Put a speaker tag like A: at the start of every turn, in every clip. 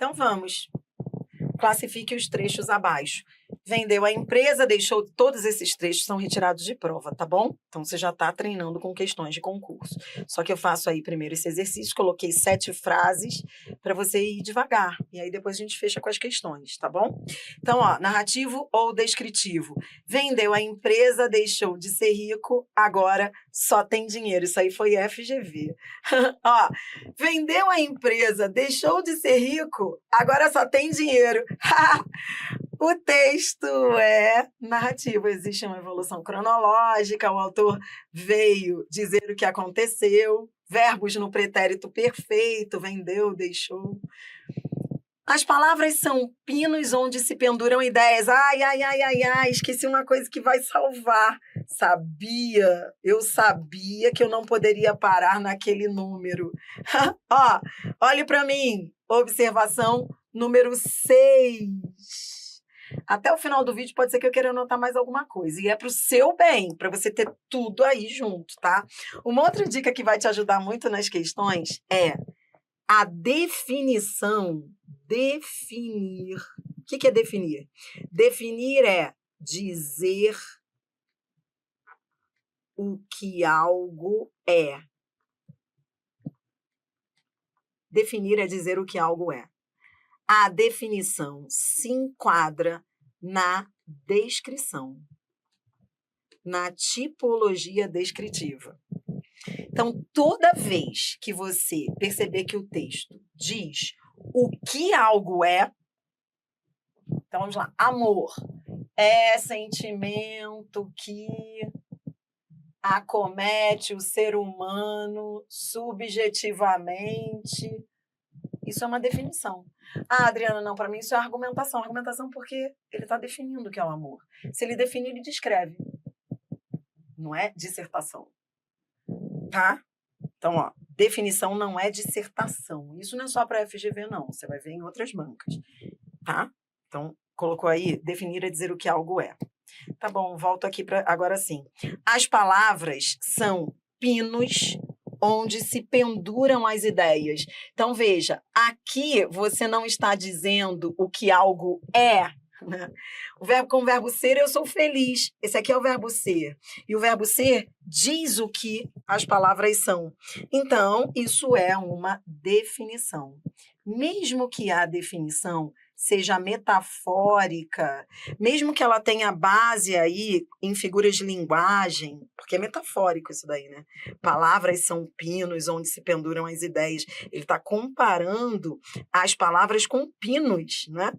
A: Então, vamos. Classifique os trechos abaixo. Vendeu a empresa, deixou... Todos esses trechos são retirados de prova, tá bom? Então, você já está treinando com questões de concurso. Só que eu faço aí primeiro esse exercício, coloquei 7 frases para você ir devagar. E aí, depois a gente fecha com as questões, tá bom? Então, ó, narrativo ou descritivo. Vendeu a empresa, deixou de ser rico, agora só tem dinheiro. Isso aí foi FGV. Ó, vendeu a empresa, deixou de ser rico, agora só tem dinheiro. O texto é narrativo, existe uma evolução cronológica, o autor veio dizer o que aconteceu, verbos no pretérito perfeito, vendeu, deixou. As palavras são pinos onde se penduram ideias. Ai, esqueci uma coisa que vai salvar. Eu sabia que eu não poderia parar naquele número. Ó, olhe para mim, observação número 6. Até o final do vídeo pode ser que eu queira anotar mais alguma coisa. E é para o seu bem, para você ter tudo aí junto, tá? Uma outra dica que vai te ajudar muito nas questões é a definição. Definir. O que é definir? Definir é dizer o que algo é. Definir é dizer o que algo é. A definição se enquadra na descrição, na tipologia descritiva. Então, toda vez que você perceber que o texto diz o que algo é, então vamos lá, amor é sentimento que acomete o ser humano subjetivamente. Isso é uma definição. Ah, Adriana, não, para mim isso é argumentação. Argumentação porque ele está definindo o que é o amor. Se ele definir, ele descreve. Não é dissertação. Tá? Então, ó, definição não é dissertação. Isso não é só para FGV, não. Você vai ver em outras bancas. Tá? Então, colocou aí, definir é dizer o que algo é. Tá bom, volto aqui para agora sim. As palavras são pinos onde se penduram as ideias. Então, veja, aqui você não está dizendo o que algo é, né? Com o verbo ser, eu sou feliz. Esse aqui é o verbo ser. E o verbo ser diz o que as palavras são. Então, isso é uma definição. Mesmo que a definição seja metafórica, mesmo que ela tenha base aí em figuras de linguagem, porque é metafórico isso daí, né? Palavras são pinos onde se penduram as ideias. Ele está comparando as palavras com pinos, né?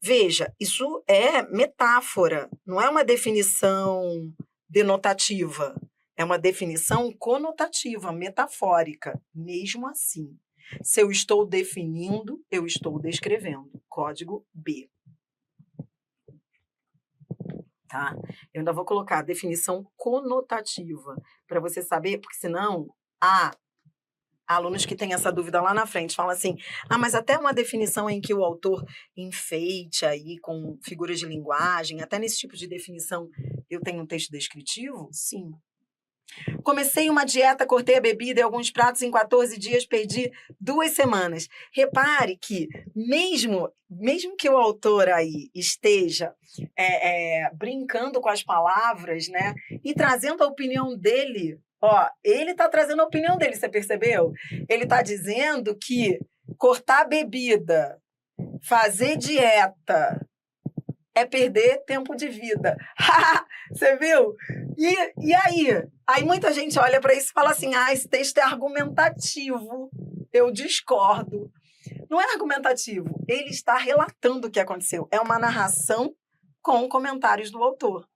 A: Veja, isso é metáfora, não é uma definição denotativa, é uma definição conotativa, metafórica, mesmo assim. Se eu estou definindo, eu estou descrevendo. Código B. Tá? Eu ainda vou colocar a definição conotativa, para você saber, porque senão há alunos que têm essa dúvida lá na frente, falam assim, mas até uma definição em que o autor enfeite aí com figuras de linguagem, até nesse tipo de definição eu tenho um texto descritivo? Sim. Comecei uma dieta, cortei a bebida e alguns pratos em 14 dias, perdi 2 semanas. Repare que, mesmo que o autor aí esteja brincando com as palavras, né, e trazendo a opinião dele, ó, ele está trazendo a opinião dele, você percebeu? Ele está dizendo que cortar a bebida, fazer dieta, é perder tempo de vida. Você viu? E aí? Aí muita gente olha para isso e fala assim, esse texto é argumentativo. Eu discordo. Não é argumentativo. Ele está relatando o que aconteceu. É uma narração com comentários do autor.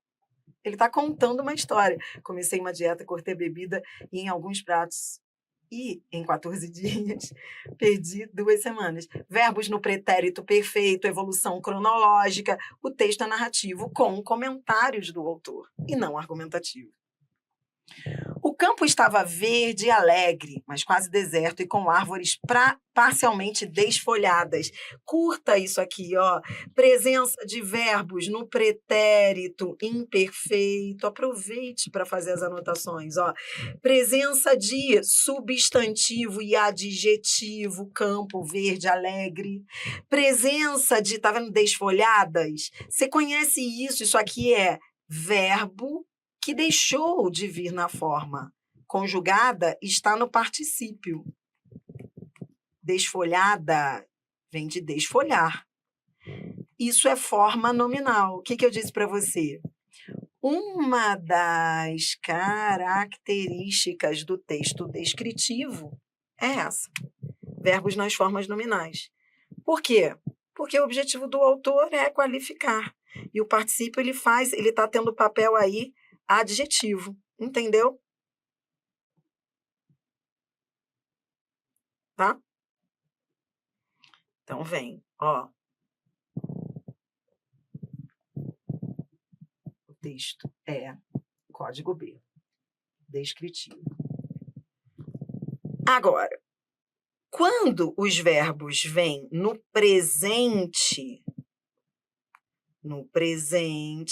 A: Ele está contando uma história. Comecei uma dieta, cortei bebida e em alguns pratos... E, em 14 dias, perdi 2 semanas. Verbos no pretérito perfeito, evolução cronológica, o texto é narrativo com comentários do autor, e não argumentativo. O O campo estava verde e alegre, mas quase deserto e com árvores parcialmente desfolhadas. Curta isso aqui, ó. Presença de verbos no pretérito imperfeito. Aproveite para fazer as anotações, ó. Presença de substantivo e adjetivo, campo verde alegre. Presença de, tá vendo, desfolhadas? Você conhece isso? Isso aqui é verbo que deixou de vir na forma conjugada, está no particípio. Desfolhada vem de desfolhar. Isso é forma nominal. O que eu disse para você? Uma das características do texto descritivo é essa. Verbos nas formas nominais. Por quê? Porque o objetivo do autor é qualificar. E o particípio ele está tendo papel aí adjetivo, entendeu? Tá? Então vem, ó. O texto é código B, descritivo. Agora, quando os verbos vêm no presente,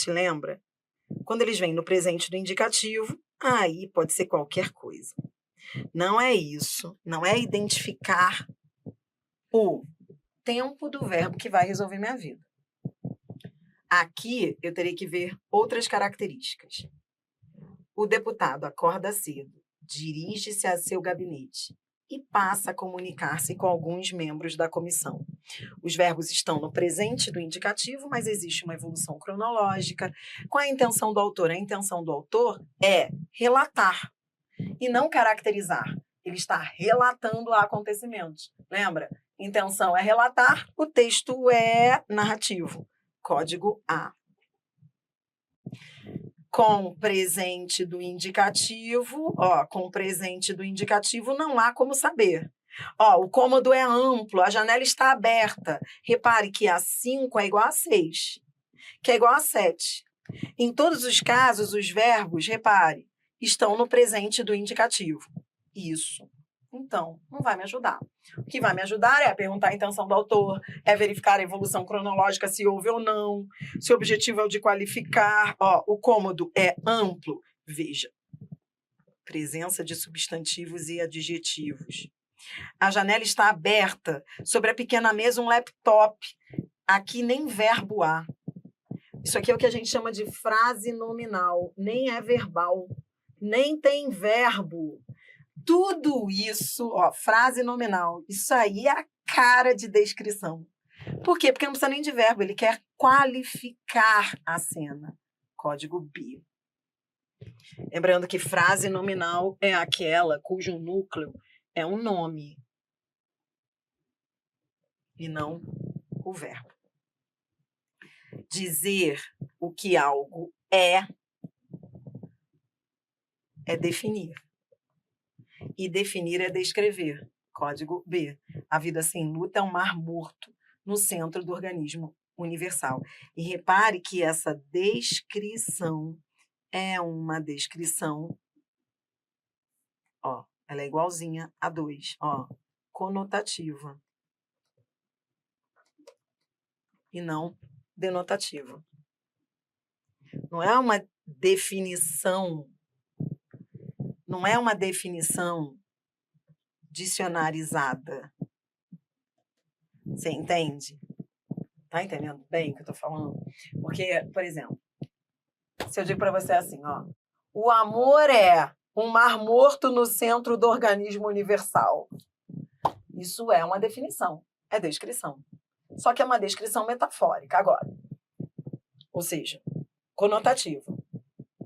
A: lembra? Quando eles vêm no presente do indicativo, aí pode ser qualquer coisa. Não é isso, não é identificar o tempo do verbo que vai resolver minha vida. Aqui eu terei que ver outras características. O deputado acorda cedo, dirige-se a seu gabinete e passa a comunicar-se com alguns membros da comissão. Os verbos estão no presente do indicativo, mas existe uma evolução cronológica. Qual é a intenção do autor? A intenção do autor é relatar e não caracterizar. Ele está relatando acontecimentos. Lembra? Intenção é relatar, o texto é narrativo. Código A. Com presente do indicativo, com presente do indicativo não há como saber. O cômodo é amplo, a janela está aberta. Repare que a 5 é igual a 6, que é igual a 7. Em todos os casos, os verbos, repare, estão no presente do indicativo. Isso. Então, não vai me ajudar. O que vai me ajudar é perguntar a intenção do autor, é verificar a evolução cronológica, se houve ou não, se o objetivo é o de qualificar. O cômodo é amplo. Veja, presença de substantivos e adjetivos. A janela está aberta. Sobre a pequena mesa, um laptop. Aqui nem verbo há. Isso aqui é o que a gente chama de frase nominal. Nem é verbal. Nem tem verbo. Tudo isso, frase nominal, isso aí é a cara de descrição. Por quê? Porque não precisa nem de verbo, ele quer qualificar a cena. Código B. Lembrando que frase nominal é aquela cujo núcleo é um nome e não o verbo. Dizer o que algo é definir. E definir é descrever. Código B. A vida sem luta é um mar morto no centro do organismo universal. E repare que essa descrição é uma descrição, ela é igualzinha a 2, conotativa. E não denotativa. Não é uma definição dicionarizada. Você entende? Tá entendendo bem o que eu tô falando? Porque, por exemplo, se eu digo para você assim, o amor é um mar morto no centro do organismo universal. Isso é uma definição, é descrição. Só que é uma descrição metafórica agora. Ou seja, conotativo.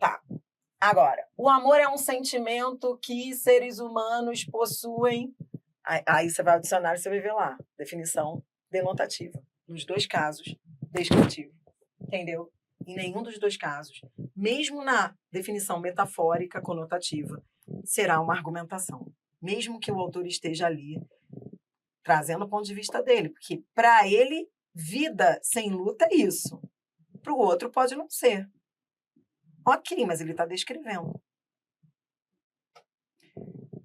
A: Tá. Agora, o amor é um sentimento que seres humanos possuem. Aí você vai ao dicionário e você vai ver lá. Definição denotativa. Nos dois casos, descritivo. Entendeu? Em nenhum dos dois casos, mesmo na definição metafórica conotativa, será uma argumentação. Mesmo que o autor esteja ali trazendo o ponto de vista dele. Porque, para ele, vida sem luta é isso. Para o outro, pode não ser. Ok, mas ele está descrevendo.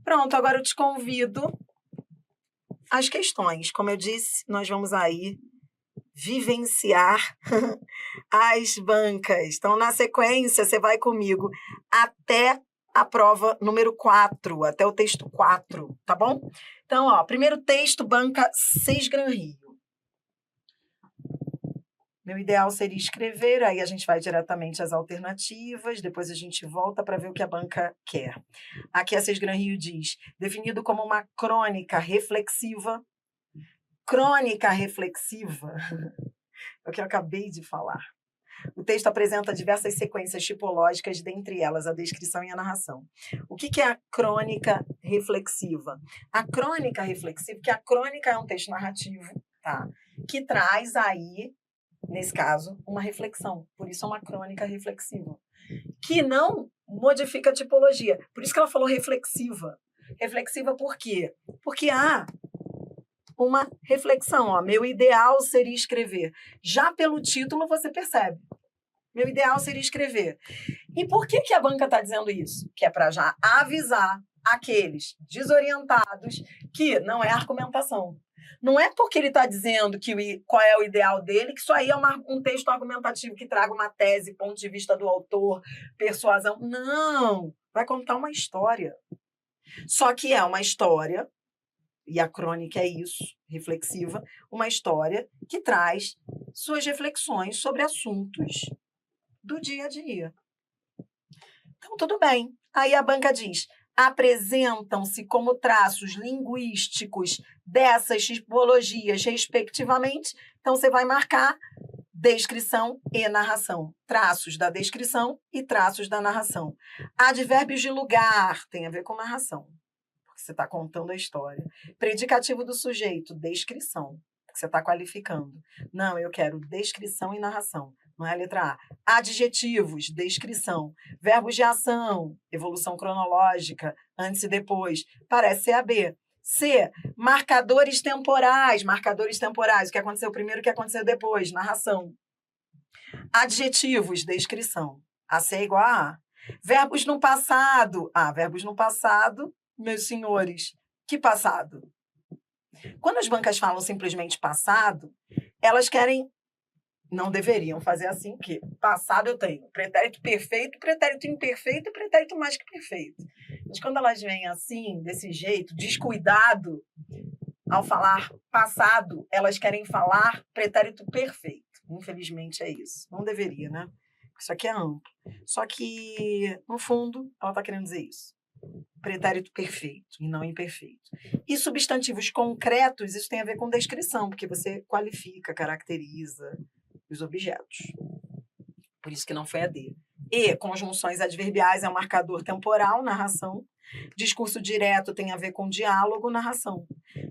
A: Pronto, agora eu te convido às questões. Como eu disse, nós vamos aí vivenciar as bancas. Então, na sequência, você vai comigo até a prova número 4, até o texto 4, tá bom? Então, ó, primeiro texto, banca 6 Gran Rio. Meu ideal seria escrever, aí a gente vai diretamente às alternativas, depois a gente volta para ver o que a banca quer. Aqui a 6 Gran Rio diz, definido como uma crônica reflexiva. Crônica reflexiva é o que eu acabei de falar. O texto apresenta diversas sequências tipológicas, dentre elas a descrição e a narração. O que é a crônica reflexiva? A crônica reflexiva, que a crônica é um texto narrativo, tá? Que traz aí, nesse caso, uma reflexão. Por isso é uma crônica reflexiva. Que não modifica a tipologia. Por isso que ela falou reflexiva. Reflexiva por quê? Porque há uma reflexão. Ó, meu ideal seria escrever. Já pelo título você percebe. Meu ideal seria escrever. E por que a banca está dizendo isso? Que é para já avisar aqueles desorientados que não é argumentação. Não é porque ele está dizendo qual é o ideal dele, que isso aí é um texto argumentativo que traga uma tese, ponto de vista do autor, persuasão. Não! Vai contar uma história. Só que é uma história, e a crônica é isso, reflexiva, uma história que traz suas reflexões sobre assuntos do dia a dia. Então, tudo bem. Aí a banca diz, apresentam-se como traços linguísticos dessas tipologias, respectivamente. Então, você vai marcar descrição e narração. Traços da descrição e traços da narração. Advérbios de lugar tem a ver com narração, porque você está contando a história. Predicativo do sujeito, descrição, porque você está qualificando. Não, eu quero descrição e narração. Não é a letra A. Adjetivos, descrição. Verbos de ação, evolução cronológica, antes e depois. Parece ser a B. C. Marcadores temporais. Marcadores temporais. O que aconteceu primeiro, o que aconteceu depois. Narração. Adjetivos, descrição. A C é igual a A. Verbos no passado. Verbos no passado, meus senhores. Que passado? Quando as bancas falam simplesmente passado, elas querem... Não deveriam fazer assim, que passado eu tenho pretérito perfeito, pretérito imperfeito e pretérito mais que perfeito. Mas quando elas vêm assim, desse jeito, descuidado, ao falar passado, elas querem falar pretérito perfeito. Infelizmente é isso. Não deveria, né? Isso aqui é amplo. Só que, no fundo, ela está querendo dizer isso. Pretérito perfeito e não imperfeito. E substantivos concretos, isso tem a ver com descrição, porque você qualifica, caracteriza os objetos. Por isso que não foi a D. E conjunções adverbiais é um marcador temporal, narração. Discurso direto tem a ver com diálogo, narração.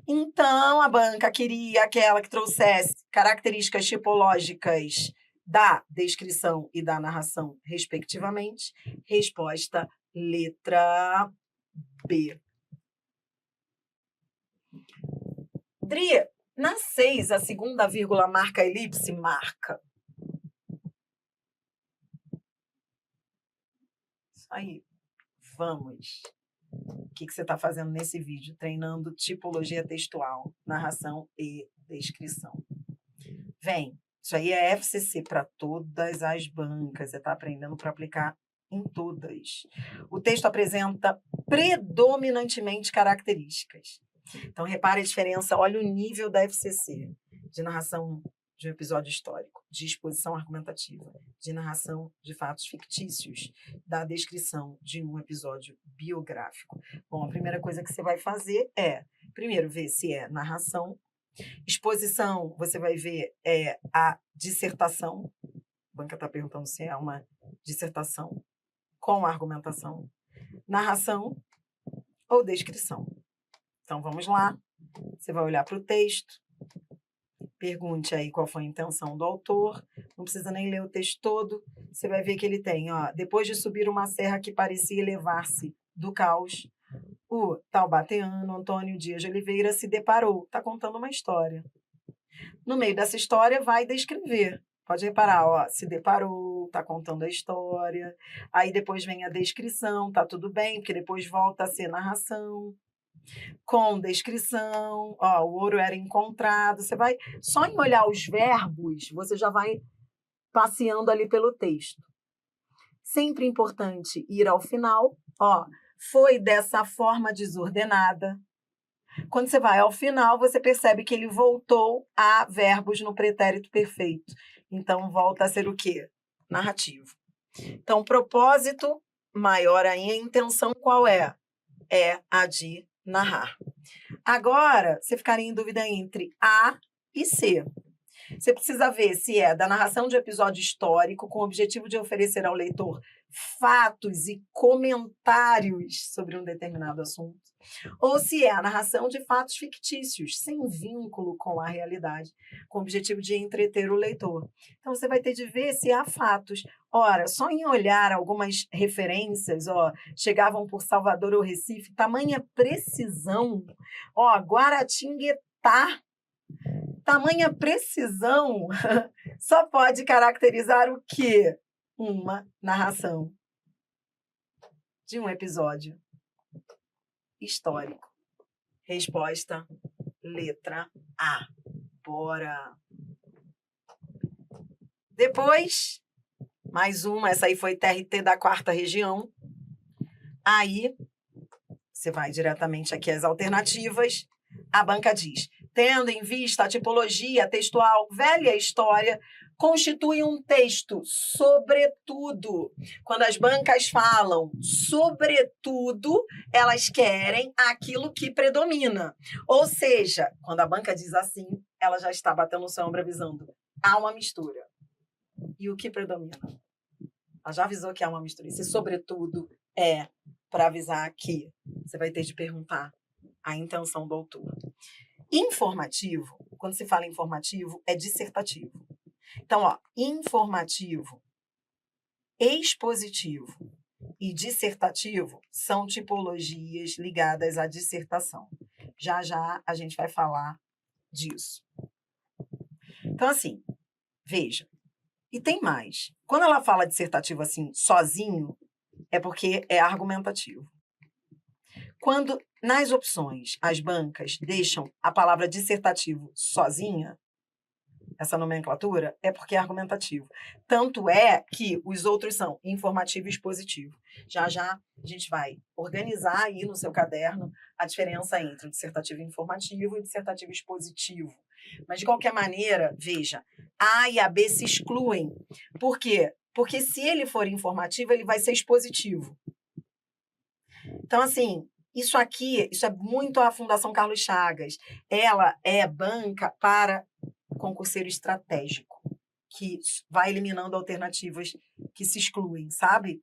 A: Então, a banca queria aquela que trouxesse características tipológicas da descrição e da narração, respectivamente. Resposta, letra B. Dri, na 6, a segunda vírgula marca elipse? Marca. Isso aí. Vamos. O que você está fazendo nesse vídeo? Treinando tipologia textual, narração e descrição. Vem. Isso aí é FCC para todas as bancas. Você está aprendendo para aplicar em todas. O texto apresenta predominantemente características. Então, repare a diferença, olha o nível da FCC, de narração de um episódio histórico, de exposição argumentativa, de narração de fatos fictícios, da descrição de um episódio biográfico. Bom, a primeira coisa que você vai fazer é, primeiro, ver se é narração. Exposição, você vai ver a dissertação. A banca está perguntando se é uma dissertação com argumentação. Narração ou descrição. Então, vamos lá. Você vai olhar para o texto, pergunte aí qual foi a intenção do autor, não precisa nem ler o texto todo, você vai ver que ele tem, ó, depois de subir uma serra que parecia elevar-se do caos, o taubateano Antônio Dias de Oliveira se deparou, está contando uma história. No meio dessa história vai descrever, Pode reparar, ó, se deparou, tá contando a história, aí depois vem a descrição, tá tudo bem, porque depois volta a ser narração, com descrição, ó, o ouro era encontrado, você vai, só em olhar os verbos, você já vai passeando ali pelo texto. Sempre importante ir ao final, ó, foi dessa forma desordenada. Quando você vai ao final, você percebe que ele voltou a verbos no pretérito perfeito. Então, volta a ser o quê? Narrativo. Então, propósito maior aí, a intenção qual é? É a de narrar. Agora, você ficaria em dúvida entre A e C. Você precisa ver se é da narração de episódio histórico com o objetivo de oferecer ao leitor fatos e comentários sobre um determinado assunto, ou se é a narração de fatos fictícios, sem vínculo com a realidade, com o objetivo de entreter o leitor. Então, você vai ter de ver se há fatos. Ora, só em olhar algumas referências, ó, chegavam por Salvador ou Recife, tamanha precisão, ó, Guaratinguetá, tamanha precisão só pode caracterizar o quê? Uma narração de um episódio histórico. Resposta, letra A. Bora! Depois, mais uma, essa aí foi TRT da 4ª região. Aí, você vai diretamente aqui às alternativas. A banca diz: tendo em vista a tipologia textual velha história, constitui um texto, sobretudo. Quando as bancas falam sobretudo, elas querem aquilo que predomina. Ou seja, quando a banca diz assim, ela já está batendo o seu ombro avisando: há uma mistura. E o que predomina? Ela já avisou que há uma mistura. Esse sobretudo é para avisar que você vai ter de perguntar a intenção do autor. Informativo, quando se fala informativo, é dissertativo. Então, ó, informativo, expositivo e dissertativo são tipologias ligadas à dissertação. Já já a gente vai falar disso. Então, assim, veja. E tem mais. Quando ela fala dissertativo assim, sozinho, é porque é argumentativo. Quando, nas opções, as bancas deixam a palavra dissertativo sozinha, essa nomenclatura, é porque é argumentativo. Tanto é que os outros são informativo e expositivo. Já já a gente vai organizar aí no seu caderno a diferença entre o dissertativo informativo e o dissertativo expositivo. Mas, de qualquer maneira, veja, A e a B se excluem. Por quê? Porque se ele for informativo, ele vai ser expositivo. Então, assim, isso aqui, isso é muito a Fundação Carlos Chagas. Ela é banca para concurseiro estratégico, que vai eliminando alternativas que se excluem, sabe?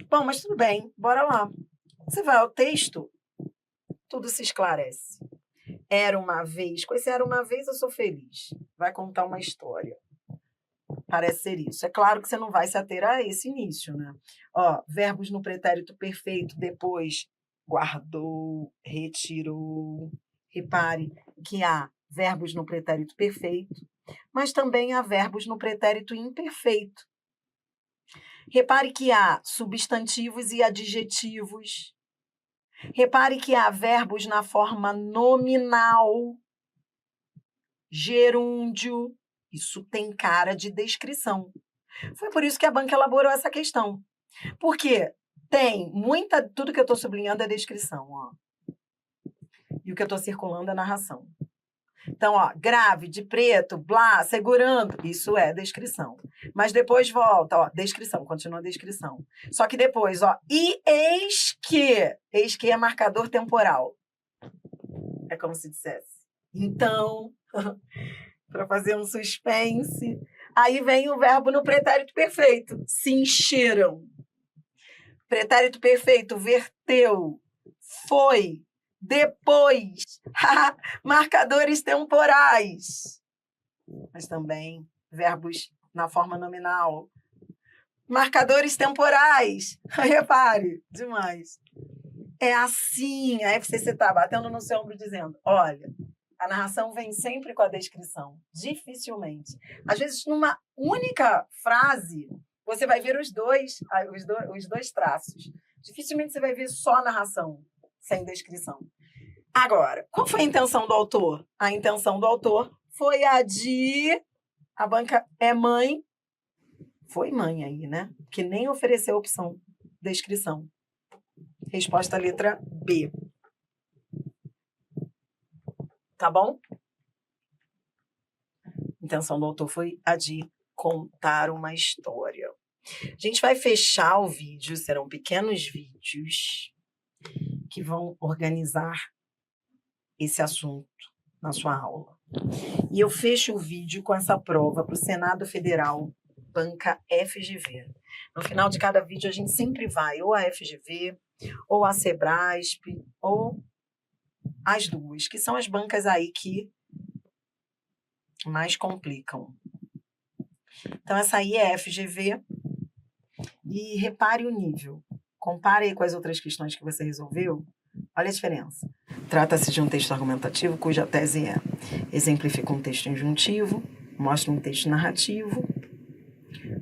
A: Bom, mas tudo bem, bora lá. Você vai ao texto, tudo se esclarece. Era uma vez, com esse era uma vez eu sou feliz. Vai contar uma história. Parece ser isso. É claro que você não vai se ater a esse início, né? Ó, verbos no pretérito perfeito, depois guardou, retirou. Repare que há verbos no pretérito perfeito, mas também há verbos no pretérito imperfeito. Repare que há substantivos e adjetivos. Repare que há verbos na forma nominal, gerúndio. Isso tem cara de descrição. Foi por isso que a banca elaborou essa questão. Porque tem muita... Tudo que eu estou sublinhando é descrição, ó. E o que eu estou circulando é narração. Então, ó, grave, de preto, blá, segurando, isso é descrição. Mas depois volta, ó, descrição, continua a descrição. Só que depois, ó, e eis que é marcador temporal. É como se dissesse. Então, para fazer um suspense, aí vem o verbo no pretérito perfeito, se encheram. Pretérito perfeito, verteu, foi, depois, marcadores temporais, mas também verbos na forma nominal. Marcadores temporais, repare, demais. É assim, a FCC está batendo no seu ombro dizendo, olha, A narração vem sempre com a descrição, dificilmente. Às vezes, numa única frase, você vai ver os dois traços. Dificilmente você vai ver só a narração, sem descrição. Agora, qual foi a intenção do autor? A intenção do autor foi a de... A banca é mãe. Foi mãe aí, né? Que nem ofereceu a opção descrição. Resposta letra B. Tá bom? A intenção do autor foi a de contar uma história. A gente vai fechar o vídeo, serão pequenos vídeos que vão organizar esse assunto na sua aula. E eu fecho o vídeo com essa prova para o Senado Federal, banca FGV. No final de cada vídeo, a gente sempre vai ou a FGV, ou a Sebrasp, ou as duas, que são as bancas aí que mais complicam. Então, essa aí é FGV. E repare o nível. Compare aí com as outras questões que você resolveu. Olha a diferença. Trata-se de um texto argumentativo cuja tese é: exemplifica um texto injuntivo, mostra um texto narrativo.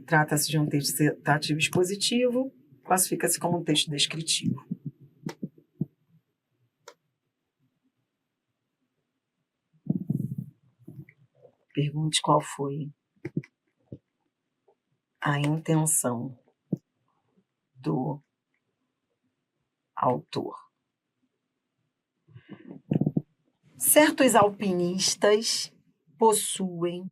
A: Trata-se de um texto citativo expositivo, classifica-se como um texto descritivo. Pergunte qual foi a intenção do autor. Certos alpinistas possuem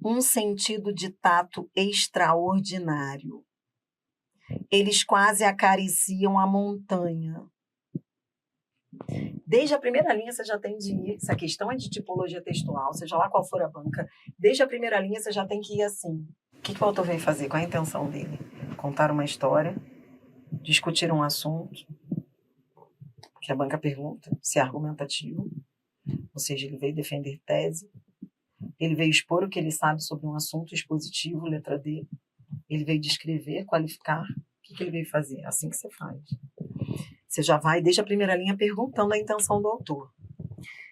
A: um sentido de tato extraordinário. Eles quase acariciam a montanha. Desde a primeira linha você já tem de ir, se a questão é de tipologia textual, seja lá qual for a banca, desde a primeira linha você já tem que ir assim. O que o autor veio fazer? Qual a intenção dele? Contar uma história, discutir um assunto, que a banca pergunta, se é argumentativo, ou seja, ele veio defender tese, ele veio expor o que ele sabe sobre um assunto expositivo, letra D, ele veio descrever, qualificar, o que ele veio fazer? Assim que você faz. Você já vai, desde a primeira linha, perguntando a intenção do autor.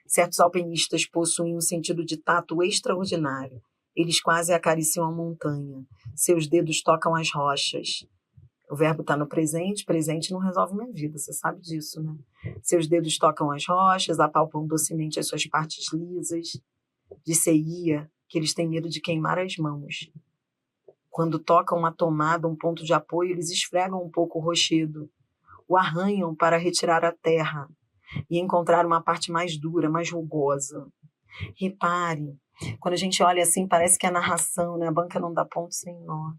A: Certos alpinistas possuem um sentido de tato extraordinário. Eles quase acariciam a montanha. Seus dedos tocam as rochas. O verbo está no presente. Presente não resolve minha vida, você sabe disso, né? Seus dedos tocam as rochas, apalpam docemente as suas partes lisas. Disse-ia que eles têm medo de queimar as mãos. Quando tocam uma tomada, um ponto de apoio, eles esfregam um pouco o rochedo. O arranham para retirar a terra e encontrar uma parte mais dura, mais rugosa. Repare, quando a gente olha assim, parece que é a narração, né? A banca não dá ponto sem nó.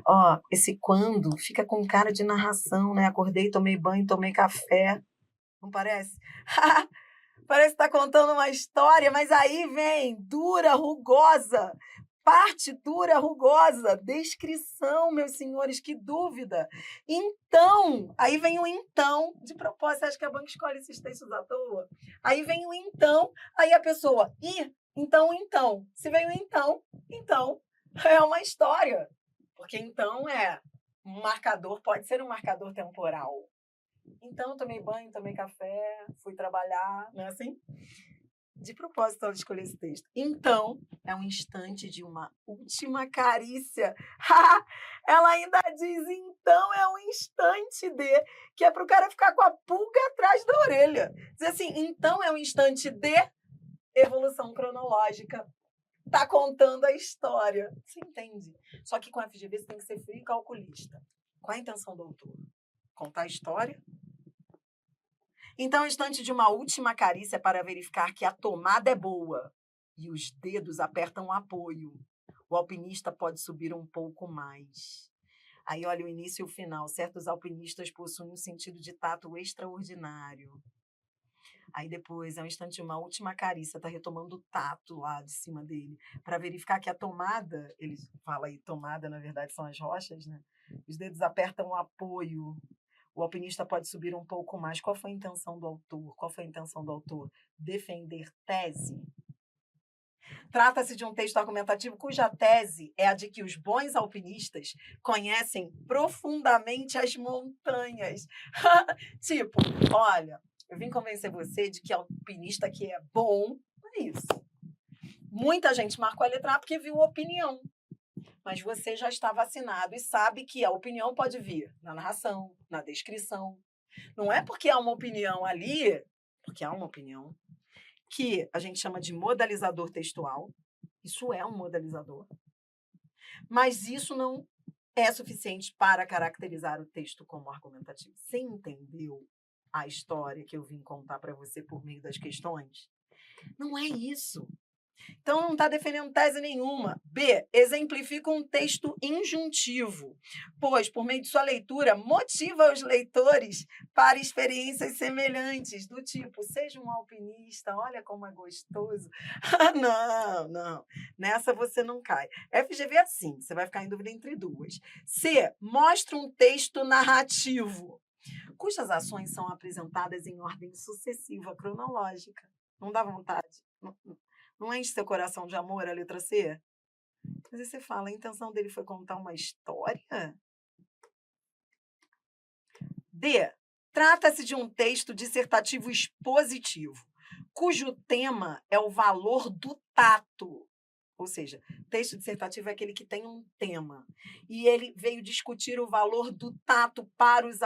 A: Ó, esse quando fica com cara de narração, né? Acordei, tomei banho, tomei café. Não parece? Parece que está contando uma história, mas aí vem dura, rugosa. Parte dura, rugosa, descrição, meus senhores, que dúvida. Então, aí vem o então, de propósito, acho que a banca escolhe esses textos à toa. Aí vem o então, aí a pessoa, então. Se vem o então é uma história. Porque então um marcador, pode ser um marcador temporal. Então, tomei banho, tomei café, fui trabalhar, não é assim? De propósito, ela escolheu esse texto. Então, é um instante de uma última carícia. Ela ainda diz, então é um instante de, que é para o cara ficar com a pulga atrás da orelha. Diz assim, então é um instante de evolução cronológica. Está contando a história. Você entende? Só que com a FGV você tem que ser frio e calculista. Qual a intenção do autor? Contar a história? Então, instante de uma última carícia para verificar que a tomada é boa e os dedos apertam o apoio. O alpinista pode subir um pouco mais. Aí, olha o início e o final. Certos alpinistas possuem um sentido de tato extraordinário. Aí, depois, é um instante de uma última carícia, está retomando o tato lá de cima dele, para verificar que a tomada, ele fala aí, tomada, na verdade, são as rochas, né? Os dedos apertam o apoio. O alpinista pode subir um pouco mais. Qual foi a intenção do autor? Qual foi a intenção do autor? Defender tese. Trata-se de um texto argumentativo cuja tese é a de que os bons alpinistas conhecem profundamente as montanhas. Tipo, olha, eu vim convencer você de que alpinista que é bom isso. Muita gente marcou a letra A porque viu opinião. Mas você já está vacinado e sabe que a opinião pode vir na narração, na descrição. Não é porque há uma opinião ali, porque há uma opinião, que a gente chama de modalizador textual. Isso é um modalizador. Mas isso não é suficiente para caracterizar o texto como argumentativo. Você entendeu a história que eu vim contar para você por meio das questões? Não é isso. Então, não está defendendo tese nenhuma. B, exemplifica um texto injuntivo, pois, por meio de sua leitura, motiva os leitores para experiências semelhantes, do tipo, seja um alpinista, olha como é gostoso. Não. Nessa você não cai. FGV é assim, você vai ficar em dúvida entre duas. C, mostra um texto narrativo, cujas ações são apresentadas em ordem sucessiva, cronológica. Não dá vontade? Não enche seu coração de amor a letra C? Mas aí você fala, a intenção dele foi contar uma história? D. Trata-se de um texto dissertativo expositivo, cujo tema é o valor do tato. Ou seja, texto dissertativo é aquele que tem um tema. E ele veio discutir o valor do tato para os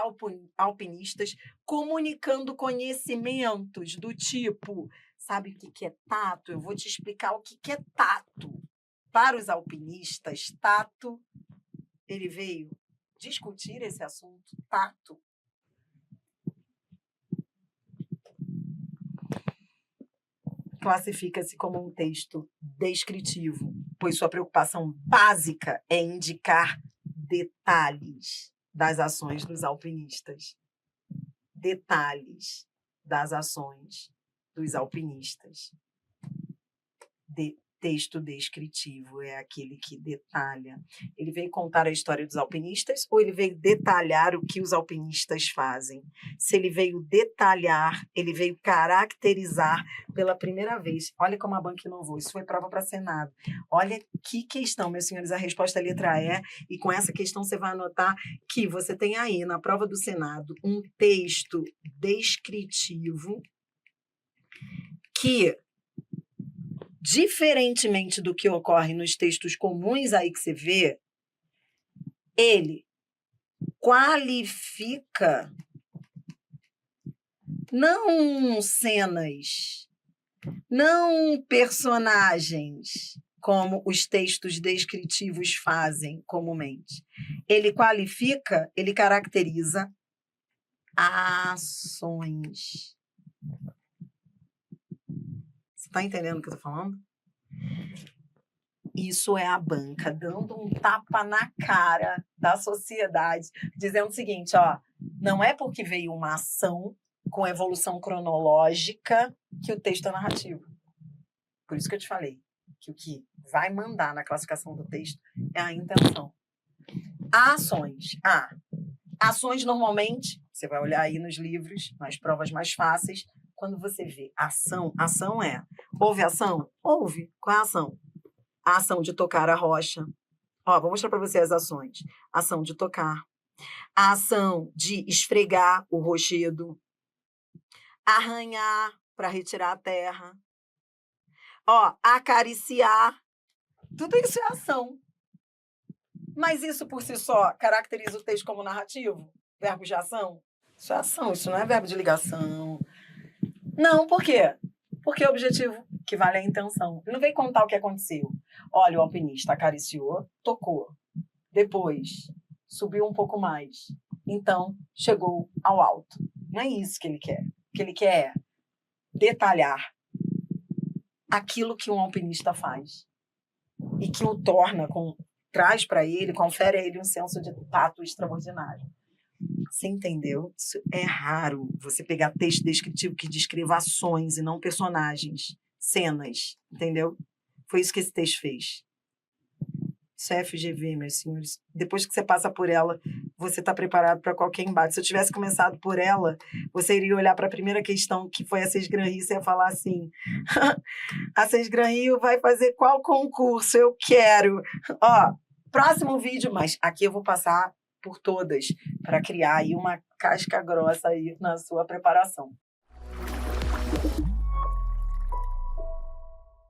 A: alpinistas, comunicando conhecimentos do tipo... Sabe o que é tato? Eu vou te explicar o que é tato. Para os alpinistas, tato, ele veio discutir esse assunto, tato. Classifica-se como um texto descritivo, pois sua preocupação básica é indicar detalhes das ações dos alpinistas. Detalhes das ações dos alpinistas. Texto descritivo é aquele que detalha. Ele veio contar a história dos alpinistas ou ele veio detalhar o que os alpinistas fazem? Se ele veio detalhar, ele veio caracterizar pela primeira vez. Olha como a banca inovou. Isso foi prova para Senado. Olha que questão, meus senhores. A resposta é a letra E. E com essa questão você vai anotar que você tem aí na prova do Senado um texto descritivo que, diferentemente do que ocorre nos textos comuns aí que você vê, ele qualifica não cenas, não personagens, como os textos descritivos fazem comumente. Ele qualifica, ele caracteriza ações. Está entendendo o que eu estou falando? Isso é a banca dando um tapa na cara da sociedade, dizendo o seguinte, ó, não é porque veio uma ação com evolução cronológica que o texto é narrativo. Por isso que eu te falei que o que vai mandar na classificação do texto é a intenção. Ações. Ações normalmente, você vai olhar aí nos livros, nas provas mais fáceis, quando você vê ação é... Houve ação? Houve. Qual é a ação? A ação de tocar a rocha. Ó, vou mostrar para você as ações. Ação de tocar. A ação de esfregar o rochedo. Arranhar para retirar a terra. Ó, acariciar. Tudo isso é ação. Mas isso por si só caracteriza o texto como narrativo? Verbo de ação? Isso é ação, isso não é verbo de ligação. Não, por quê? Porque o objetivo que vale é a intenção. Ele não veio contar o que aconteceu. Olha, o alpinista acariciou, tocou. Depois, subiu um pouco mais. Então, chegou ao alto. Não é isso que ele quer. O que ele quer é detalhar aquilo que um alpinista faz. E que o torna, traz para ele, confere a ele um senso de tato extraordinário. Você entendeu? Isso é raro, você pegar texto descritivo que descreva ações e não personagens, cenas, entendeu? Foi isso que esse texto fez. Isso é FGV, meus senhores. Depois que você passa por ela, você está preparado para qualquer embate. Se eu tivesse começado por ela, você iria olhar para a primeira questão, que foi a Sesgran Rio, você ia falar assim, a Sesgran Rio vai fazer qual concurso? Eu quero. Ó, próximo vídeo, mas aqui eu vou passar por todas, para criar aí uma casca grossa aí na sua preparação.